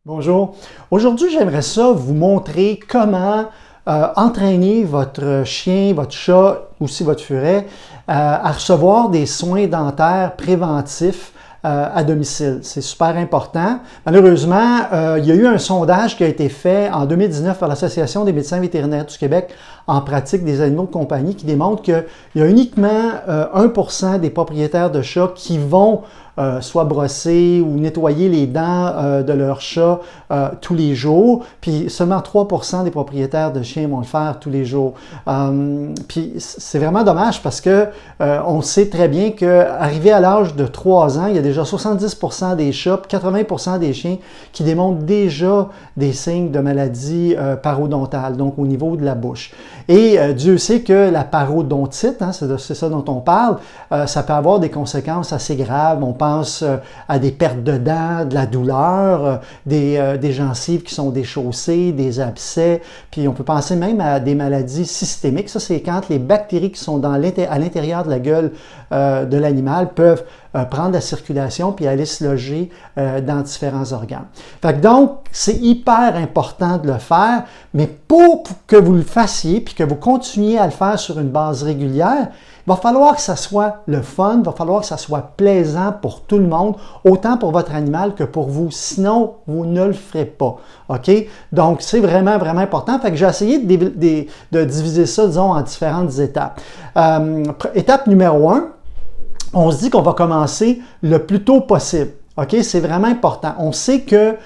Bonjour. Aujourd'hui, j'aimerais ça vous montrer comment entraîner votre chien, votre chat, aussi votre furet, à recevoir des soins dentaires préventifs à domicile. C'est super important. Malheureusement, il y a eu un sondage qui a été fait en 2019 par l'Association des médecins vétérinaires du Québec en pratique des animaux de compagnie qui démontre qu'il y a uniquement 1% des propriétaires de chats qui vont soit brosser ou nettoyer les dents de leur chat tous les jours, puis seulement 3% des propriétaires de chiens vont le faire tous les jours. Puis c'est vraiment dommage parce que on sait très bien qu'arrivé à l'âge de 3 ans, il y a déjà 70% des chats, 80% des chiens qui démontrent déjà des signes de maladie parodontale, donc au niveau de la bouche. Et Dieu sait que la parodontite, hein, c'est ça dont on parle, ça peut avoir des conséquences assez graves. On pense à des pertes de dents, de la douleur, des gencives qui sont déchaussées, des abcès, puis on peut penser même à des maladies systémiques. Ça, c'est quand les bactéries qui sont à l'intérieur de la gueule de l'animal peuvent prendre la circulation puis aller se loger dans différents organes. Fait que donc, c'est hyper important de le faire, mais pour que vous le fassiez puis que vous continuiez à le faire sur une base régulière, il va falloir que ça soit le fun, il va falloir que ça soit plaisant pour tout le monde, autant pour votre animal que pour vous. Sinon, vous ne le ferez pas. OK? Donc, c'est vraiment, vraiment important. Fait que j'ai essayé de diviser ça, disons, en différentes étapes. Étape numéro 1, on se dit qu'on va commencer le plus tôt possible. OK? C'est vraiment important. On sait que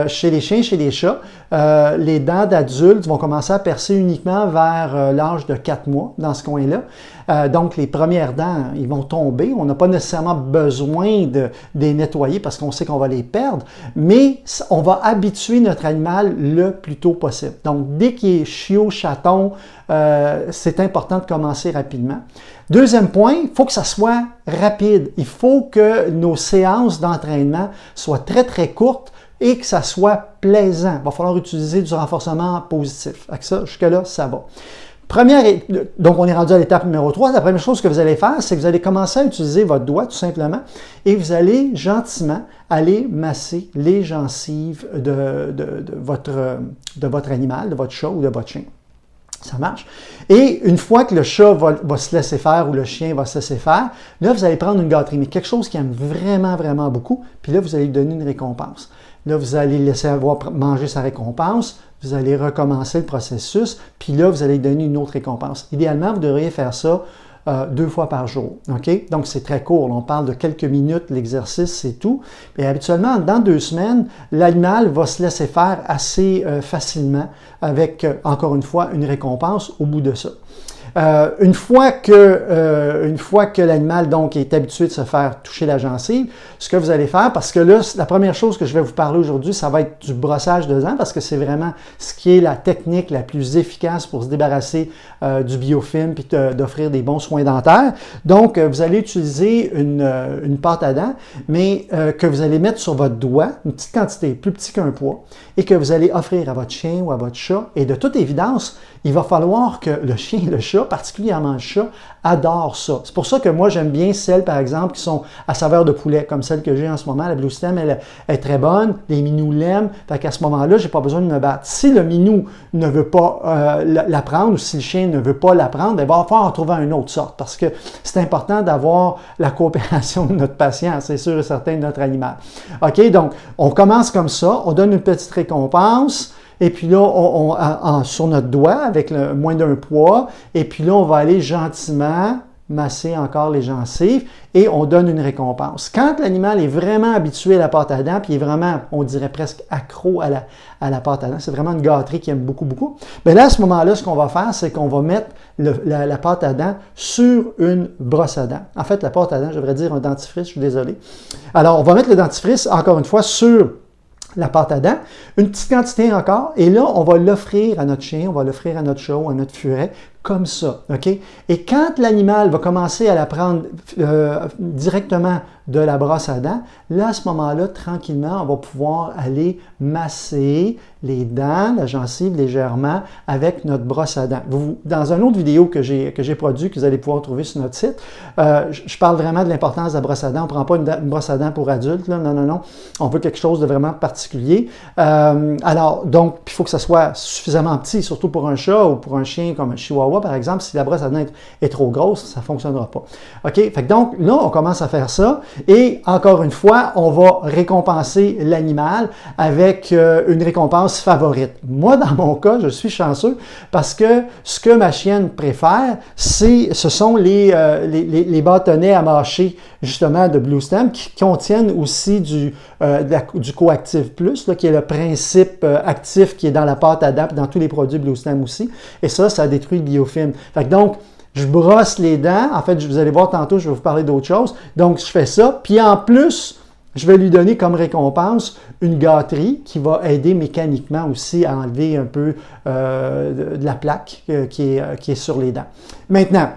chez les chiens, chez les chats, les dents d'adultes vont commencer à percer uniquement vers l'âge de 4 mois, dans ce coin-là. Donc, les premières dents, ils vont tomber. On n'a pas nécessairement besoin de les nettoyer parce qu'on sait qu'on va les perdre, mais on va habituer notre animal le plus tôt possible. Donc, dès qu'il est chiot, chaton, c'est important de commencer rapidement. Deuxième point, il faut que ça soit rapide. Il faut que nos séances d'entraînement soient très, très courtes et que ça soit plaisant. Il va falloir utiliser du renforcement positif. Avec ça, jusque-là, ça va. Donc, on est rendu à l'étape numéro 3. La première chose que vous allez faire, c'est que vous allez commencer à utiliser votre doigt, tout simplement, et vous allez gentiment aller masser les gencives de votre animal, de votre chat ou de votre chien. Ça marche. Et une fois que le chat va se laisser faire ou le chien va se laisser faire, là, vous allez prendre une gâterie, mais quelque chose qu'il aime vraiment, vraiment beaucoup, puis là, vous allez lui donner une récompense. Là, vous allez le laisser manger sa récompense, vous allez recommencer le processus, puis là, vous allez lui donner une autre récompense. Idéalement, vous devriez faire ça 2 fois par jour. OK? Donc, c'est très court. On parle de quelques minutes, l'exercice, c'est tout. Et habituellement, dans 2 semaines, l'animal va se laisser faire assez facilement avec, encore une fois, une récompense au bout de ça. Une fois que l'animal donc est habitué de se faire toucher la gencive, ce que vous allez faire, parce que là, la première chose que je vais vous parler aujourd'hui, ça va être du brossage de dents, parce que c'est vraiment ce qui est la technique la plus efficace pour se débarrasser du biofilm puis d'offrir des bons soins dentaires. Donc, vous allez utiliser une pâte à dents, mais que vous allez mettre sur votre doigt, une petite quantité, plus petit qu'un poids, et que vous allez offrir à votre chien ou à votre chat. Et de toute évidence, il va falloir que le chien et le chat, particulièrement le chat, adorent ça. C'est pour ça que moi, j'aime bien celles, par exemple, qui sont à saveur de poulet, comme celle que j'ai en ce moment. La Blue Stem, elle est très bonne. Les minous l'aiment. Fait qu'à ce moment-là, je n'ai pas besoin de me battre. Si le minou ne veut pas la prendre ou si le chien ne veut pas la prendre, il va falloir en trouver une autre sorte parce que c'est important d'avoir la coopération de notre patient, c'est sûr et certain, de notre animal. OK? Donc, on commence comme ça. On donne une petite récompense. Et puis là, sur notre doigt, avec moins d'un poids, et puis là, on va aller gentiment masser encore les gencives et on donne une récompense. Quand l'animal est vraiment habitué à la pâte à dents, puis il est vraiment, on dirait presque accro à la pâte à dents, c'est vraiment une gâterie qu'il aime beaucoup, beaucoup, bien là, à ce moment-là, ce qu'on va faire, c'est qu'on va mettre la pâte à dents sur une brosse à dents. En fait, la pâte à dents, je devrais dire un dentifrice, je suis désolé. Alors, on va mettre le dentifrice, encore une fois, sur la pâte à dents, une petite quantité encore, et là, on va l'offrir à notre chien, on va l'offrir à notre chat ou à notre furet, comme ça, OK? Et quand l'animal va commencer à la prendre directement de la brosse à dents, là, à ce moment-là, tranquillement, on va pouvoir aller masser les dents, la gencive légèrement avec notre brosse à dents. Dans une autre vidéo que j'ai produite, que vous allez pouvoir trouver sur notre site, je parle vraiment de l'importance de la brosse à dents. On ne prend pas une brosse à dents pour adultes, là. Non, non, non. On veut quelque chose de vraiment particulier. Alors, donc, il faut que ça soit suffisamment petit, surtout pour un chat ou pour un chien comme un chihuahua, par exemple. Si la brosse à dents est trop grosse, ça ne fonctionnera pas. OK? Fait que donc, là, on commence à faire ça. Et encore une fois, on va récompenser l'animal avec une récompense favorite. Moi, dans mon cas, je suis chanceux parce que ce que ma chienne préfère, ce sont les bâtonnets à mâcher, justement, de Bluestem qui contiennent aussi du Coactive Plus, là, qui est le principe actif qui est dans la pâte à dents, dans tous les produits Bluestem aussi. Et ça détruit le biofilm. Fait que donc, je brosse les dents. En fait, vous allez voir tantôt, je vais vous parler d'autre chose. Donc, je fais ça. Puis en plus, je vais lui donner comme récompense une gâterie qui va aider mécaniquement aussi à enlever un peu de la plaque qui est sur les dents. Maintenant,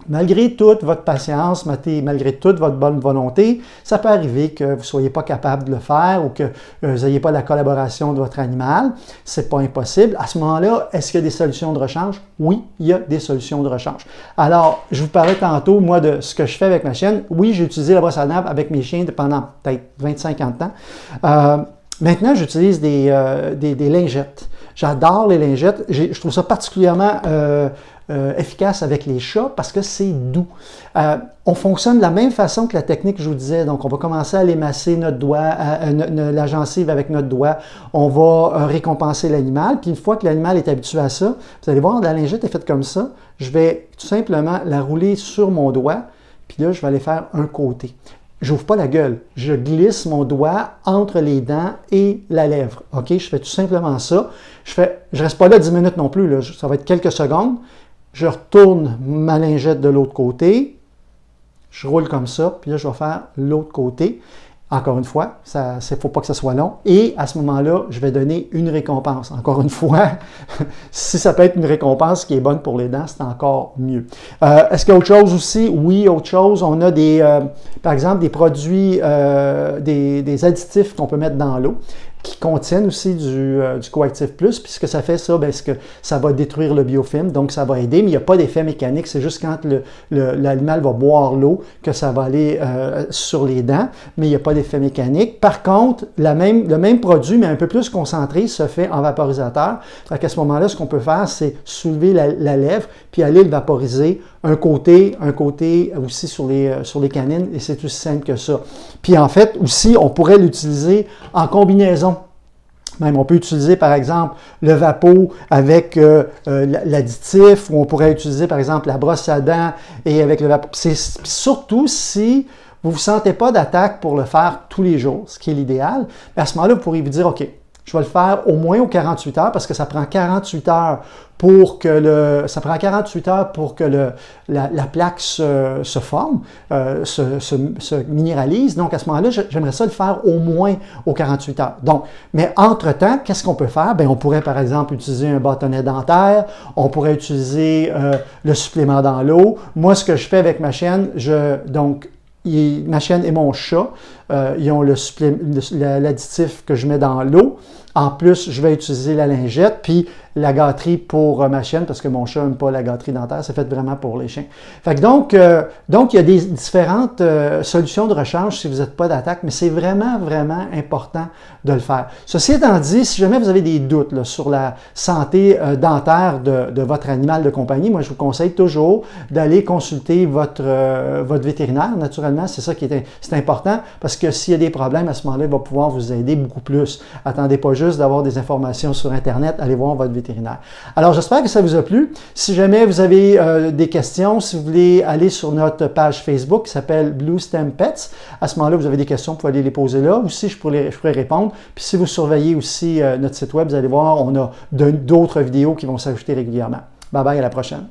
malgré toute votre patience, malgré toute votre bonne volonté, ça peut arriver que vous ne soyez pas capable de le faire ou que vous n'ayez pas la collaboration de votre animal. Ce n'est pas impossible. À ce moment-là, est-ce qu'il y a des solutions de rechange? Oui, il y a des solutions de rechange. Alors, je vous parlais tantôt, moi, de ce que je fais avec ma chienne. Oui, j'ai utilisé la brosse à dents avec mes chiens pendant peut-être 25 ans de temps. Maintenant, j'utilise des lingettes. J'adore les lingettes. Je trouve ça particulièrement efficace avec les chats parce que c'est doux. On fonctionne de la même façon que la technique que je vous disais. Donc, on va commencer à aller masser notre doigt, la gencive avec notre doigt. On va récompenser l'animal. Puis, une fois que l'animal est habitué à ça, vous allez voir, la lingette est faite comme ça. Je vais tout simplement la rouler sur mon doigt. Puis là, je vais aller faire un côté. Je n'ouvre pas la gueule. Je glisse mon doigt entre les dents et la lèvre. OK? Je fais tout simplement ça. Je ne reste pas là 10 minutes non plus. Là. Ça va être quelques secondes. Je retourne ma lingette de l'autre côté. Je roule comme ça. Puis là, je vais faire l'autre côté. Encore une fois, il ne faut pas que ça soit long. Et à ce moment-là, je vais donner une récompense. Encore une fois, si ça peut être une récompense qui est bonne pour les dents, c'est encore mieux. Est-ce qu'il y a autre chose aussi? Oui, autre chose. On a par exemple des produits, des additifs qu'on peut mettre dans l'eau qui contiennent aussi du Coactive Plus. Puis ce que ça fait, c'est que ça va détruire le biofilm, donc ça va aider, mais il n'y a pas d'effet mécanique. C'est juste quand l'animal va boire l'eau que ça va aller sur les dents, mais il n'y a pas d'effet mécanique. Par contre, le même produit, mais un peu plus concentré, se fait en vaporisateur. Fait qu'à ce moment-là, ce qu'on peut faire, c'est soulever la lèvre, puis aller le vaporiser un côté aussi sur les canines, et c'est aussi simple que ça. Puis en fait, aussi, on pourrait l'utiliser en combinaison. Même on peut utiliser par exemple le Vapo avec l'additif, ou on pourrait utiliser par exemple la brosse à dents et avec le Vapo. C'est surtout si vous ne vous sentez pas d'attaque pour le faire tous les jours, ce qui est l'idéal. À ce moment-là, vous pourriez vous dire, OK, je vais le faire au moins aux 48 heures parce que ça prend 48 heures pour que la plaque se forme, se minéralise. Donc, à ce moment-là, j'aimerais ça le faire au moins aux 48 heures. Donc, mais entre-temps, qu'est-ce qu'on peut faire? Bien, on pourrait, par exemple, utiliser un bâtonnet dentaire, on pourrait utiliser le supplément dans l'eau. Moi, ce que je fais avec ma chienne, ma chienne et mon chat, ils ont l'additif que je mets dans l'eau. En plus, je vais utiliser la lingette, puis la gâterie pour ma chienne, parce que mon chat n'aime pas la gâterie dentaire, c'est fait vraiment pour les chiens. Fait que donc, il y a des différentes solutions de rechange si vous n'êtes pas d'attaque, mais c'est vraiment, vraiment important de le faire. Ceci étant dit, si jamais vous avez des doutes là, sur la santé dentaire de votre animal de compagnie, moi je vous conseille toujours d'aller consulter votre vétérinaire. Naturellement, c'est ça qui c'est important, parce que s'il y a des problèmes, à ce moment-là, il va pouvoir vous aider beaucoup plus. Attendez pas juste d'avoir des informations sur Internet, allez voir votre vétérinaire. Alors, j'espère que ça vous a plu. Si jamais vous avez des questions, si vous voulez aller sur notre page Facebook qui s'appelle Bluestem Pets, à ce moment-là, vous avez des questions, vous pouvez aller les poser là. Aussi, je pourrais répondre. Puis si vous surveillez aussi notre site web, vous allez voir, on a d'autres vidéos qui vont s'ajouter régulièrement. Bye bye, à la prochaine.